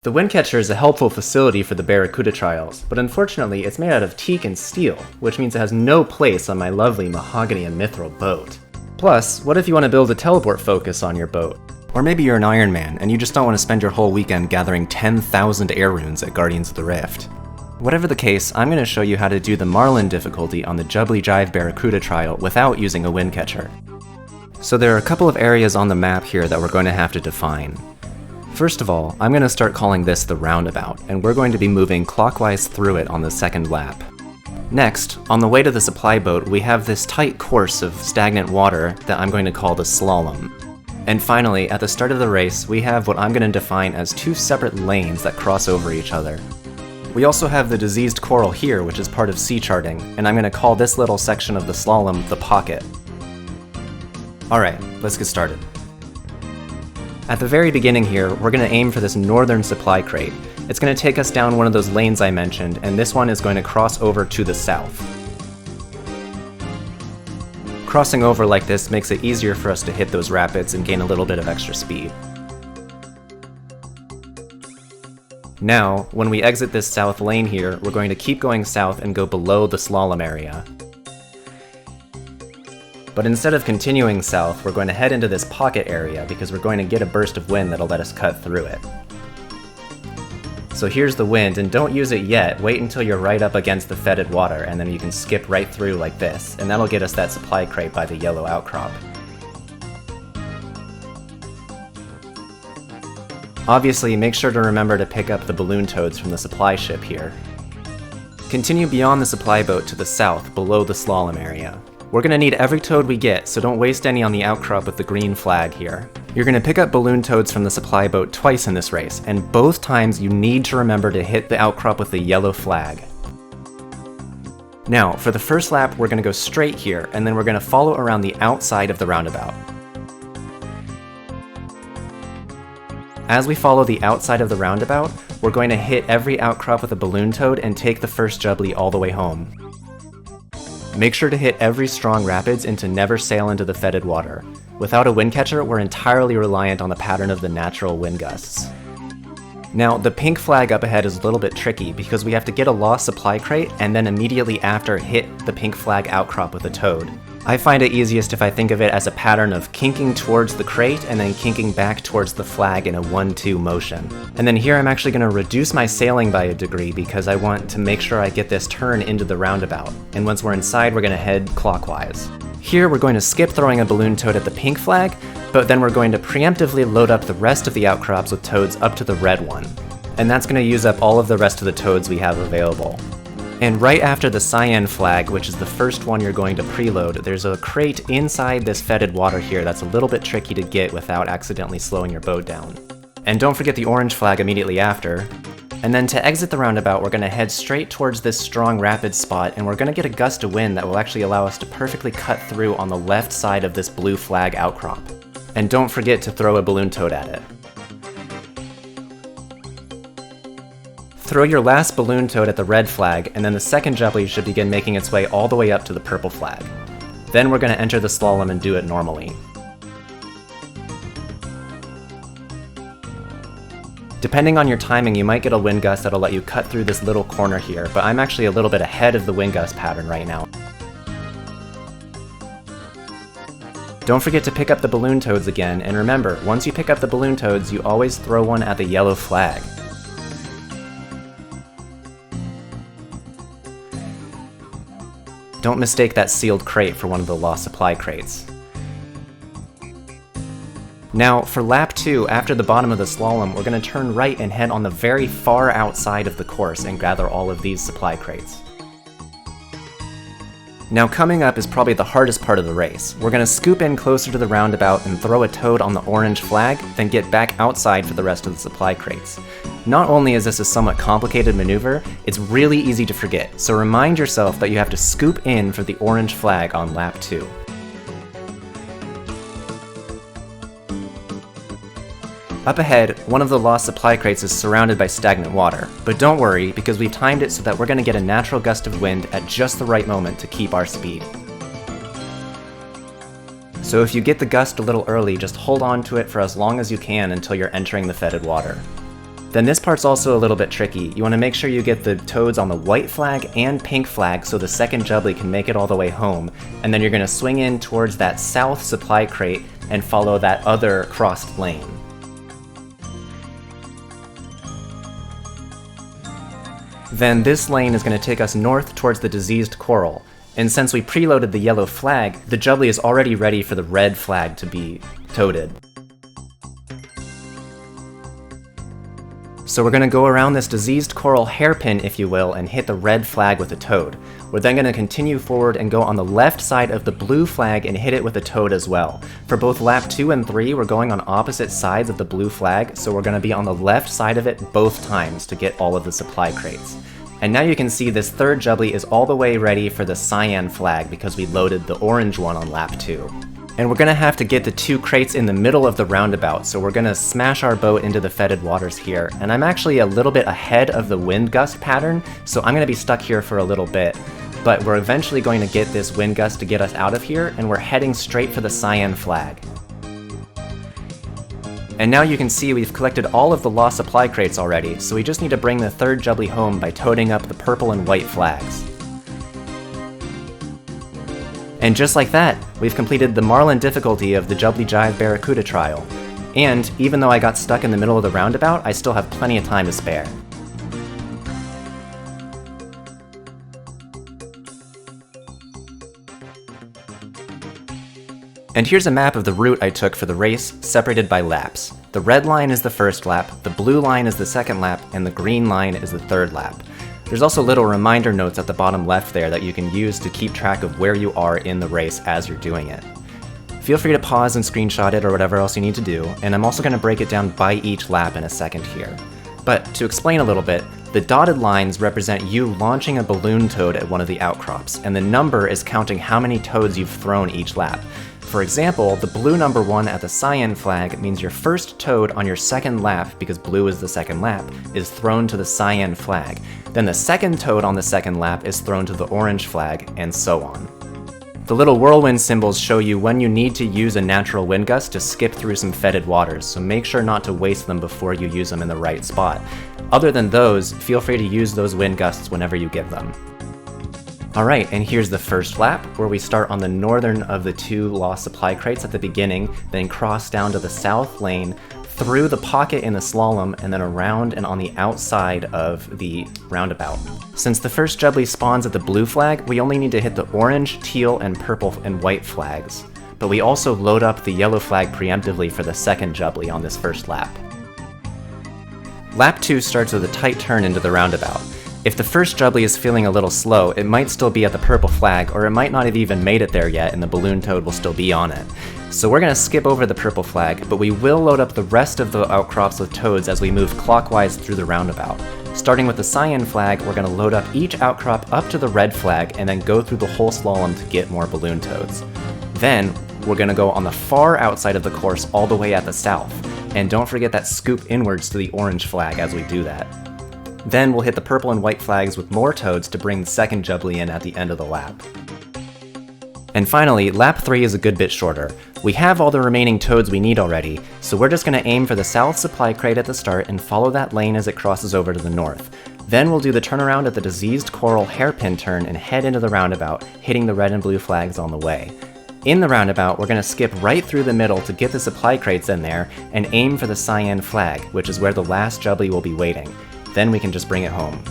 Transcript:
The WINDCATCHER is a helpful facility for the Barracuda trials, but unfortunately it's made out of teak and steel, which means it has no place on my lovely mahogany and mithril boat. Plus, what if you want to build a teleport focus on your boat? Or maybe you're an Iron Man and you just don't want to spend your whole weekend gathering 10,000 air runes at Guardians of the Rift. Whatever the case, I'm going to show you how to do the Marlin difficulty on the Jubbly Jive Barracuda trial without using a WINDCATCHER. So there are a couple of areas on the map here that we're going to have to define. First of all, I'm going to start calling this the roundabout, and we're going to be moving clockwise through it on the second lap. Next, on the way to the supply boat, we have this tight course of stagnant water that I'm going to call the slalom. And finally, at the start of the race, we have what I'm going to define as two separate lanes that cross over each other. We also have the diseased coral here, which is part of sea charting, and I'm going to call this little section of the slalom the pocket. Alright, let's get started. At the very beginning here, we're going to aim for this northern supply crate. It's going to take us down one of those lanes I mentioned, and this one is going to cross over to the south. Crossing over like this makes it easier for us to hit those rapids and gain a little bit of extra speed. Now, when we exit this south lane here, we're going to keep going south and go below the slalom area. But instead of continuing south, we're going to head into this pocket area because we're going to get a burst of wind that'll let us cut through it. So here's the wind, and don't use it yet, wait until you're right up against the fetid water, and then you can skip right through like this, and that'll get us that supply crate by the yellow outcrop. Obviously, make sure to remember to pick up the balloon toads from the supply ship here. Continue beyond the supply boat to the south, below the slalom area. We're going to need every toad we get, so don't waste any on the outcrop with the green flag here. You're going to pick up balloon toads from the supply boat twice in this race, and both times you need to remember to hit the outcrop with the yellow flag. Now, for the first lap, we're going to go straight here, and then we're going to follow around the outside of the roundabout. As we follow the outside of the roundabout, we're going to hit every outcrop with a balloon toad and take the first Jubbly all the way home. Make sure to hit every strong rapids and to never sail into the fetid water. Without a WINDCATCHER, we're entirely reliant on the pattern of the natural wind gusts. Now, the pink flag up ahead is a little bit tricky because we have to get a lost supply crate and then immediately after hit the pink flag outcrop with a toad. I find it easiest if I think of it as a pattern of kinking towards the crate and then kinking back towards the flag in a 1-2 motion. And then here I'm actually going to reduce my sailing by a degree because I want to make sure I get this turn into the roundabout. And once we're inside, we're going to head clockwise. Here we're going to skip throwing a balloon toad at the pink flag, but then we're going to preemptively load up the rest of the outcrops with toads up to the red one. And that's going to use up all of the rest of the toads we have available. And right after the cyan flag, which is the first one you're going to preload, there's a crate inside this fetid water here that's a little bit tricky to get without accidentally slowing your boat down. And don't forget the orange flag immediately after. And then to exit the roundabout, we're going to head straight towards this strong rapid spot, and we're going to get a gust of wind that will actually allow us to perfectly cut through on the left side of this blue flag outcrop. And don't forget to throw a balloon toad at it. Throw your last balloon toad at the red flag, and then the second Jubbly should begin making its way all the way up to the purple flag. Then we're going to enter the slalom and do it normally. Depending on your timing, you might get a wind gust that'll let you cut through this little corner here, but I'm actually a little bit ahead of the wind gust pattern right now. Don't forget to pick up the balloon toads again, and remember, once you pick up the balloon toads, you always throw one at the yellow flag. Don't mistake that sealed crate for one of the lost supply crates. Now, for lap 2, after the bottom of the slalom, we're going to turn right and head on the very far outside of the course and gather all of these supply crates. Now coming up is probably the hardest part of the race. We're going to scoop in closer to the roundabout and throw a toad on the orange flag, then get back outside for the rest of the supply crates. Not only is this a somewhat complicated maneuver, it's really easy to forget, so remind yourself that you have to scoop in for the orange flag on lap 2. Up ahead, one of the lost supply crates is surrounded by stagnant water, but don't worry because we've timed it so that we're going to get a natural gust of wind at just the right moment to keep our speed. So if you get the gust a little early, just hold on to it for as long as you can until you're entering the fetid water. Then this part's also a little bit tricky. You want to make sure you get the toads on the white flag and pink flag so the second Jubbly can make it all the way home, and then you're going to swing in towards that south supply crate and follow that other crossed lane. Then this lane is going to take us north towards the diseased coral, and since we preloaded the yellow flag, the Jubbly is already ready for the red flag to be toaded. So we're going to go around this diseased coral hairpin, if you will, and hit the red flag with a toad. We're then going to continue forward and go on the left side of the blue flag and hit it with a toad as well. For both lap 2 and 3, we're going on opposite sides of the blue flag, so we're going to be on the left side of it both times to get all of the supply crates. And now you can see this third Jubbly is all the way ready for the cyan flag because we loaded the orange one on lap 2. And we're going to have to get the 2 crates in the middle of the roundabout, so we're going to smash our boat into the fetid waters here. And I'm actually a little bit ahead of the wind gust pattern, so I'm going to be stuck here for a little bit. But we're eventually going to get this wind gust to get us out of here, and we're heading straight for the cyan flag. And now you can see we've collected all of the lost supply crates already, so we just need to bring the third Jubbly home by toting up the purple and white flags. And just like that, we've completed the Marlin difficulty of the Jubbly Jive Barracuda trial. And even though I got stuck in the middle of the roundabout, I still have plenty of time to spare. And here's a map of the route I took for the race, separated by laps. The red line is the first lap, the blue line is the second lap, and the green line is the third lap. There's also little reminder notes at the bottom left there that you can use to keep track of where you are in the race as you're doing it. Feel free to pause and screenshot it or whatever else you need to do, and I'm also going to break it down by each lap in a second here. But to explain a little bit, the dotted lines represent you launching a balloon toad at one of the outcrops, and the number is counting how many toads you've thrown each lap. For example, the blue number 1 at the cyan flag means your first toad on your second lap, because blue is the second lap, is thrown to the cyan flag. Then the second toad on the second lap is thrown to the orange flag, and so on. The little whirlwind symbols show you when you need to use a natural wind gust to skip through some fetid waters, so make sure not to waste them before you use them in the right spot. Other than those, feel free to use those wind gusts whenever you get them. Alright, and here's the first lap, where we start on the northern of the 2 lost supply crates at the beginning, then cross down to the south lane, through the pocket in the slalom, and then around and on the outside of the roundabout. Since the first Jubbly spawns at the blue flag, we only need to hit the orange, teal, and purple and white flags. But we also load up the yellow flag preemptively for the second Jubbly on this first lap. Lap 2 starts with a tight turn into the roundabout. If the first Jubbly is feeling a little slow, it might still be at the purple flag, or it might not have even made it there yet and the balloon toad will still be on it. So we're going to skip over the purple flag, but we will load up the rest of the outcrops with toads as we move clockwise through the roundabout. Starting with the cyan flag, we're going to load up each outcrop up to the red flag and then go through the whole slalom to get more balloon toads. Then, we're going to go on the far outside of the course all the way at the south, and don't forget that scoop inwards to the orange flag as we do that. Then we'll hit the purple and white flags with more toads to bring the second Jubbly in at the end of the lap. And finally, lap 3 is a good bit shorter. We have all the remaining toads we need already, so we're just going to aim for the south supply crate at the start and follow that lane as it crosses over to the north. Then we'll do the turnaround at the diseased coral hairpin turn and head into the roundabout, hitting the red and blue flags on the way. In the roundabout, we're going to skip right through the middle to get the supply crates in there and aim for the cyan flag, which is where the last Jubbly will be waiting. Then we can just bring it home.